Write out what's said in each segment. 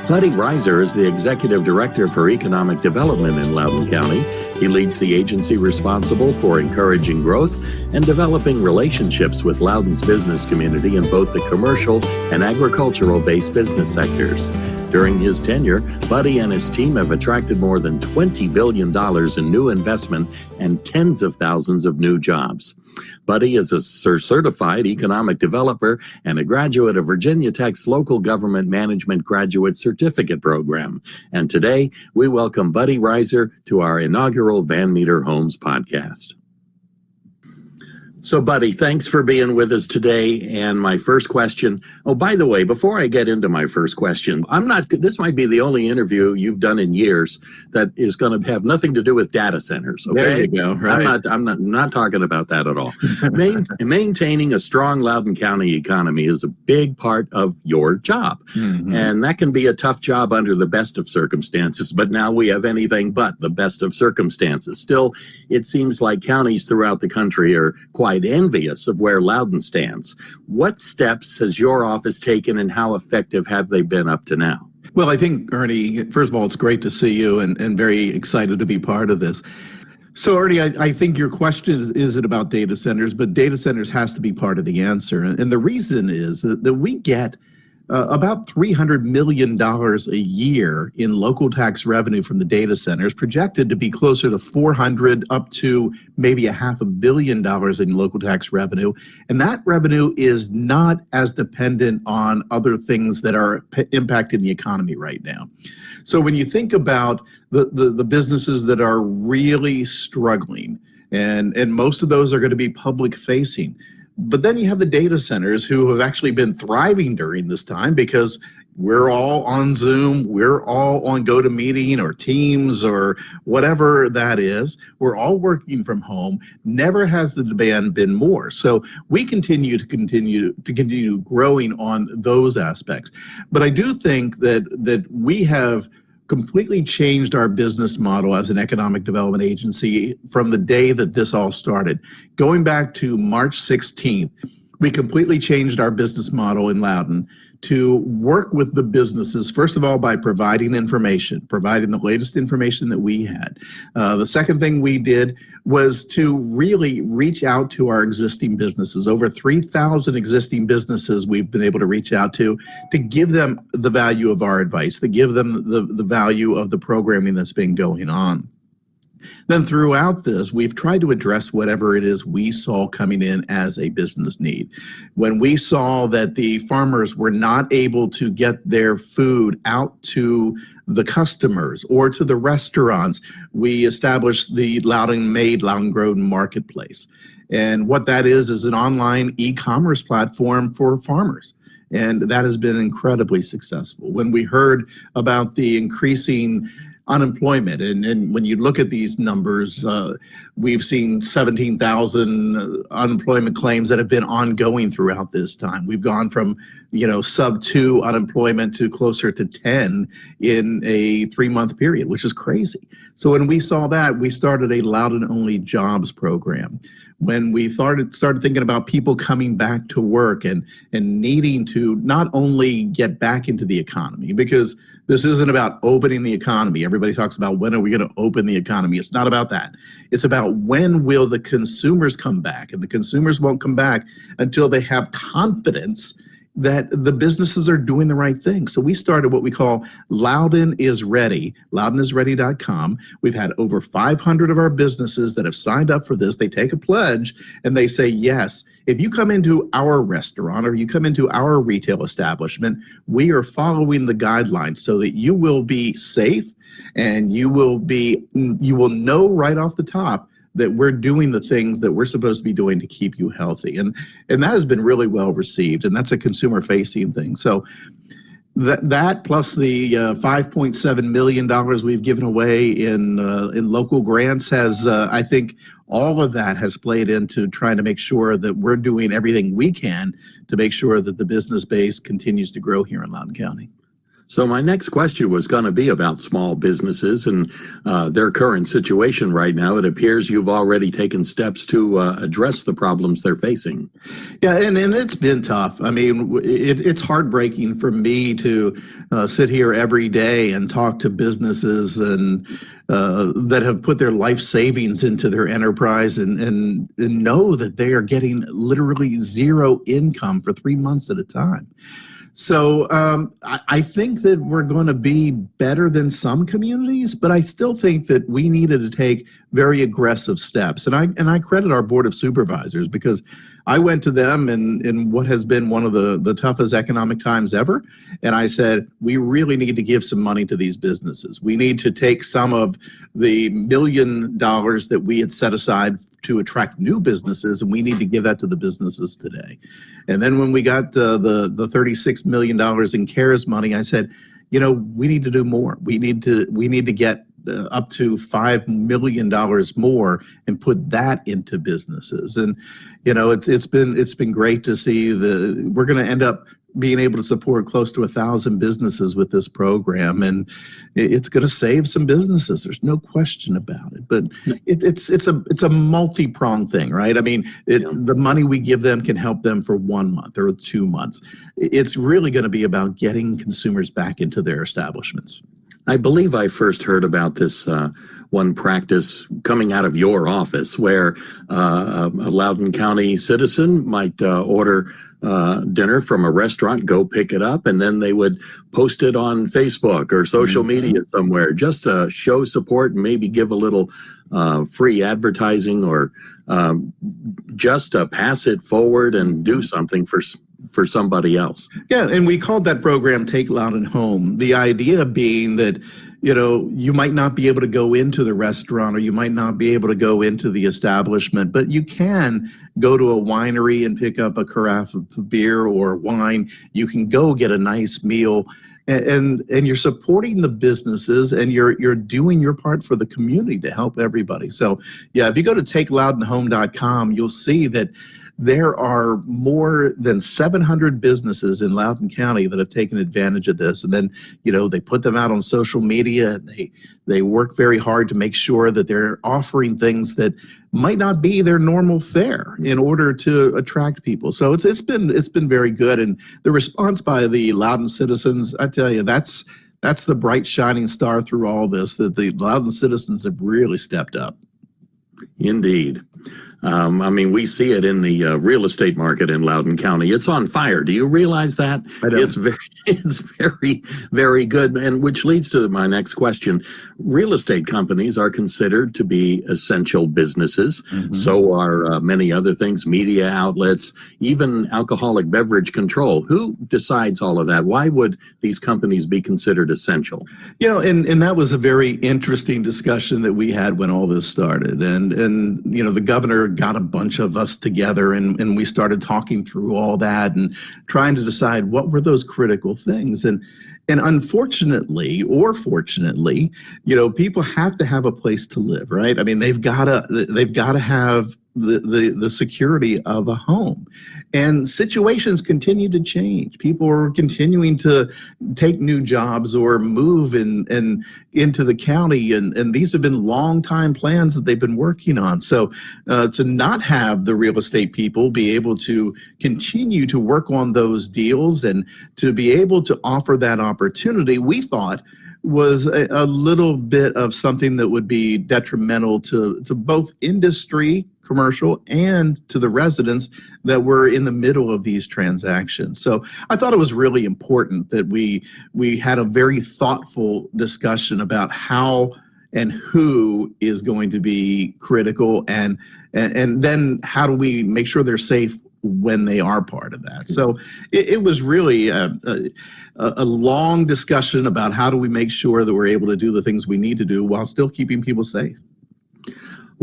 Buddy Rizer is the Executive Director for Economic Development in Loudoun County. He leads the agency responsible for encouraging growth and developing relationships with Loudoun's business community in both the commercial and agricultural-based business sectors. During his tenure, Buddy and his team have attracted more than $20 billion in new investment and tens of thousands of new jobs. Buddy is a certified economic developer and a graduate of Virginia Tech's Local Government Management Graduate Certificate Program. And today, we welcome Buddy Rizer to our inaugural Van Meter Homes podcast. So, Buddy, thanks for being with us today. And my first question, oh, by the way, before I get into my first question, this might be the only interview you've done in years that is going to have nothing to do with data centers. Okay? There you go. Right. I'm not talking about that at all. Maintaining a strong Loudoun County economy is a big part of your job. Mm-hmm. And that can be a tough job under the best of circumstances. But now we have anything but the best of circumstances. Still, it seems like counties throughout the country are quite envious of where Loudoun stands. What steps has your office taken and how effective have they been up to now? Well, I think, Ernie, first of all, it's great to see you and very excited to be part of this. So, Ernie, I think your question isn't about data centers, but data centers has to be part of the answer. And the reason is that we get about $300 million a year in local tax revenue from the data centers, projected to be closer to 400 up to maybe $500 million in local tax revenue. And that revenue is not as dependent on other things that are impacting the economy right now. So when you think about the businesses that are really struggling, and most of those are going to be public facing, but then you have the data centers who have actually been thriving during this time because we're all on Zoom, we're all on GoToMeeting or Teams or whatever that is. We're all working from home. Never has the demand been more. So we continue growing on those aspects. But I do think that we have completely changed our business model as an economic development agency from the day that this all started. Going back to March 16th, we completely changed our business model in Loudoun to work with the businesses, first of all, by providing the latest information that we had. The second thing we did was to really reach out to our existing businesses. Over 3,000 existing businesses we've been able to reach out to give them the value of our advice, to give them the value of the programming that's been going on. Then throughout this, we've tried to address whatever it is we saw coming in as a business need. When we saw that the farmers were not able to get their food out to the customers or to the restaurants, we established the Loudoun Made, Loudoun Grown Marketplace. And what that is an online e-commerce platform for farmers. And that has been incredibly successful. When we heard about the increasing unemployment, and when you look at these numbers, we've seen 17,000 unemployment claims that have been ongoing throughout this time. We've gone from sub 2 unemployment to closer to 10 in a 3-month period, which is crazy. So when we saw that, we started a Loudoun Only Jobs program. When we started thinking about people coming back to work and needing to not only get back into the economy, because this isn't about opening the economy. Everybody talks about when are we going to open the economy. It's not about that. It's about when will the consumers come back, and the consumers won't come back until they have confidence that the businesses are doing the right thing. So we started what we call Loudoun is Ready, loudonisready.com. We've had over 500 of our businesses that have signed up for this. They take a pledge and they say, yes, if you come into our restaurant or you come into our retail establishment, we are following the guidelines so that you will be safe and you will know right off the top that we're doing the things that we're supposed to be doing to keep you healthy. And that has been really well received, and that's a consumer-facing thing. So that plus the $5.7 million we've given away in local grants has, I think, all of that has played into trying to make sure that we're doing everything we can to make sure that the business base continues to grow here in Loudoun County. So my next question was going to be about small businesses and their current situation right now. It appears you've already taken steps to address the problems they're facing. Yeah, and it's been tough. I mean, it's heartbreaking for me to sit here every day and talk to businesses and that have put their life savings into their enterprise and know that they are getting literally zero income for 3 months at a time. So I think that we're going to be better than some communities, but I still think that we needed to take very aggressive steps. And I credit our Board of Supervisors, because I went to them in what has been one of the toughest economic times ever. And I said, we really need to give some money to these businesses. We need to take some of the $1 million that we had set aside to attract new businesses, and we need to give that to the businesses today. And then when we got the $36 million in CARES money, I said, we need to do more. We need to get up to $5 million more and put that into businesses. And it's been great to see we're going to end up being able to support close to 1,000 businesses with this program, and it's going to save some businesses. There's no question about it. But it's a multi-pronged thing, right? I mean, the money we give them can help them for 1 month or 2 months. It's really going to be about getting consumers back into their establishments. I believe I first heard about this one practice coming out of your office, where a Loudoun County citizen might order dinner from a restaurant, go pick it up, and then they would post it on Facebook or social media somewhere just to show support and maybe give a little free advertising, or just to pass it forward and do something for somebody else. Yeah, and we called that program Take Loudoun Home. The idea being that, you might not be able to go into the restaurant, or you might not be able to go into the establishment, but you can go to a winery and pick up a carafe of beer or wine. You can go get a nice meal, and you're supporting the businesses, and you're doing your part for the community to help everybody. So yeah, if you go to takeloudonhome.com, you'll see that there are more than 700 businesses in Loudoun County that have taken advantage of this. And then, they put them out on social media, and they work very hard to make sure that they're offering things that might not be their normal fare in order to attract people. So it's been very good. And the response by the Loudoun citizens, I tell you, that's the bright shining star through all this, that the Loudoun citizens have really stepped up. Indeed. We see it in the real estate market in Loudoun County. It's on fire. Do you realize that? I don't. It's very, very good. And which leads to my next question. Real estate companies are considered to be essential businesses. So are many other things, media outlets, even alcoholic beverage control. Who decides all of that? Why would these companies be considered essential? And that was a very interesting discussion that we had when all this started. And the governor got a bunch of us together, and we started talking through all that and trying to decide what were those critical things. And unfortunately, or fortunately, people have to have a place to live, right? I mean, they've got to have the security of a home. And situations continue to change. People are continuing to take new jobs or move into the county, and these have been long time plans that they've been working on. So to not have the real estate people be able to continue to work on those deals and to be able to offer that opportunity, we thought was a little bit of something that would be detrimental to both industry, commercial, and to the residents that were in the middle of these transactions. So I thought it was really important that we had a very thoughtful discussion about how and who is going to be critical, and then how do we make sure they're safe when they are part of that. So it was really a long discussion about how do we make sure that we're able to do the things we need to do while still keeping people safe.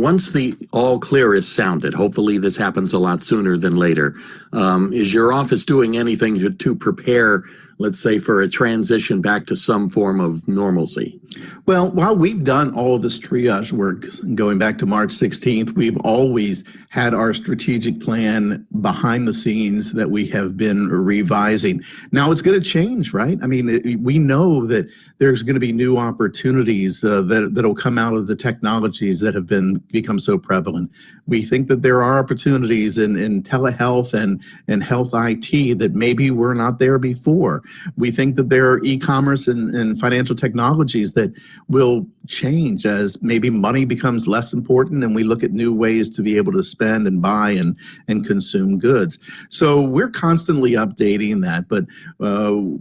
Once the all clear is sounded, hopefully this happens a lot sooner than later, is your office doing anything to prepare, let's say, for a transition back to some form of normalcy? Well, while we've done all of this triage work going back to March 16th, we've always had our strategic plan behind the scenes that we have been revising. Now it's going to change, right? I mean, we know that there's going to be new opportunities that'll come out of the technologies that have become so prevalent. We think that there are opportunities in telehealth and health IT that maybe were not there before. We think that there are e-commerce and financial technologies that will change as maybe money becomes less important and we look at new ways to be able to spend and buy and consume goods. So we're constantly updating that, but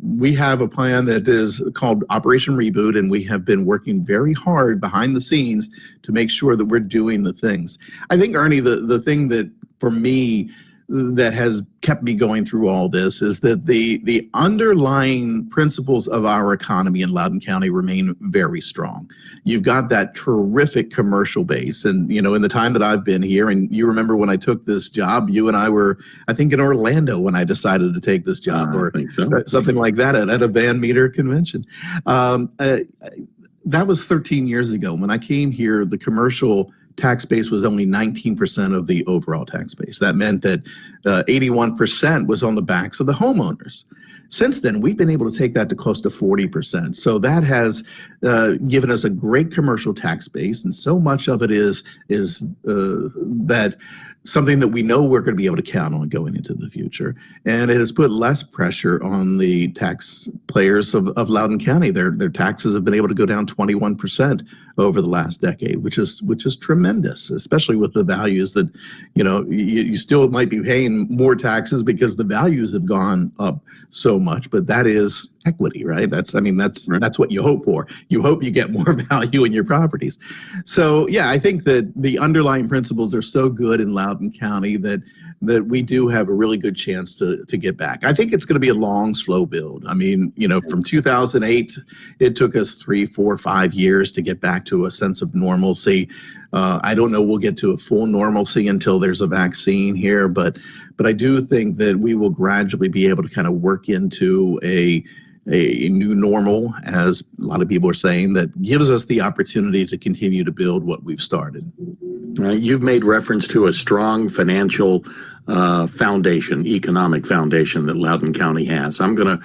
we have a plan that is called Operation Reboot, and we have been working very hard behind the scenes to make sure that we're doing the things. I think, Ernie, the thing that for me that has kept me going through all this is that the underlying principles of our economy in Loudoun County remain very strong. You've got that terrific commercial base, and in the time that I've been here, and you remember when I took this job, you and I were, I think, in Orlando when I decided to take this job, or something like that at a Van Meter convention. That was 13 years ago. When I came here, the commercial tax base was only 19% of the overall tax base. That meant that 81% was on the backs of the homeowners. Since then, we've been able to take that to close to 40%. So that has given us a great commercial tax base, and so much of it is that something that we know we're going to be able to count on going into the future. And it has put less pressure on the taxpayers of Loudoun County. Their taxes have been able to go down 21% over the last decade, which is tremendous, especially with the values that, you still might be paying more taxes because the values have gone up so much, but that is equity, right? That's what you hope for. You hope you get more value in your properties. So yeah, I think that the underlying principles are so good in Loudoun County that we do have a really good chance to get back. I think it's going to be a long, slow build. I mean, from 2008, it took us 3, 4, 5 years to get back to a sense of normalcy. I don't know we'll get to a full normalcy until there's a vaccine here, but I do think that we will gradually be able to kind of work into a new normal, as a lot of people are saying, that gives us the opportunity to continue to build what we've started. You've made reference to a strong financial foundation, economic foundation that Loudoun County has. I'm going to,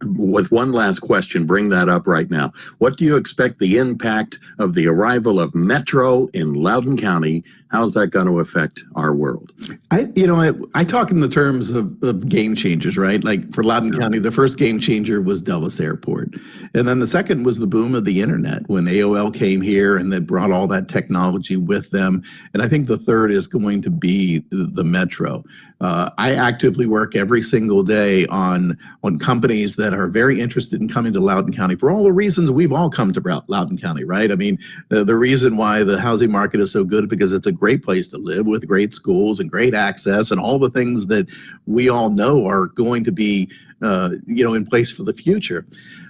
with one last question, bring that up right now. What do you expect the impact of the arrival of Metro in Loudoun County? How's that going to affect our world? I talk in the terms of game changers, right? Like for Loudoun County, the first game changer was Dulles Airport. And then the second was the boom of the internet when AOL came here and they brought all that technology with them. And I think the third is going to be the Metro. I actively work every single day on companies that are very interested in coming to Loudoun County for all the reasons we've all come to Loudoun County, right? I mean, the reason why the housing market is so good is because it's a great place to live with great schools and great access and all the things that we all know are going to be in place for the future.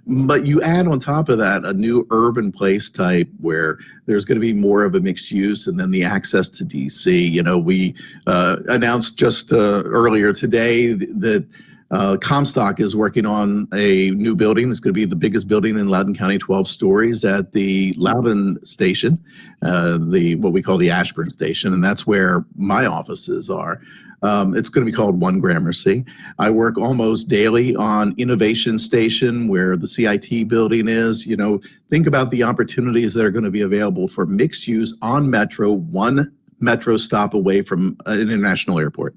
But you add on top of that a new urban place type where there's going to be more of a mixed use, and then the access to DC. We announced just earlier today that Comstock is working on a new building. It's going to be the biggest building in Loudoun County, 12 stories at the Loudoun station, what we call the Ashburn station, and that's where my offices are. It's going to be called One Gramercy. I work almost daily on Innovation Station, where the CIT building is. Think about the opportunities that are going to be available for mixed use on Metro, one Metro stop away from an international airport.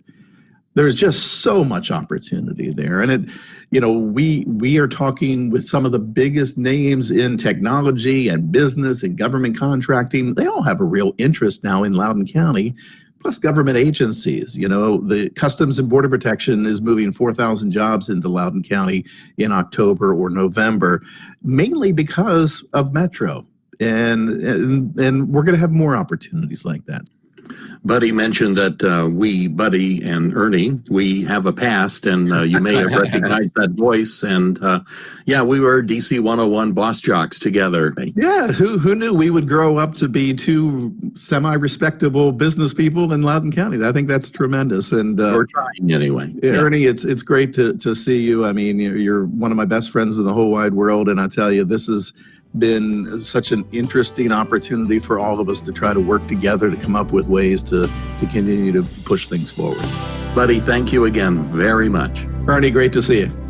There's just so much opportunity there. And we are talking with some of the biggest names in technology and business and government contracting. They all have a real interest now in Loudoun County. Plus government agencies. The Customs and Border Protection is moving 4,000 jobs into Loudoun County in October or November, mainly because of Metro. And we're going to have more opportunities like that. Buddy mentioned that Buddy and Ernie, we have a past, and you may have recognized that voice. And we were DC 101 boss jocks together. Yeah, who knew we would grow up to be two semi-respectable business people in Loudoun County? I think that's tremendous. And we're trying anyway. Ernie, it's great to see you. I mean, you're one of my best friends in the whole wide world, and I tell you, this has been such an interesting opportunity for all of us to try to work together to come up with ways to continue to push things forward. Buddy, thank you again very much. Ernie, great to see you.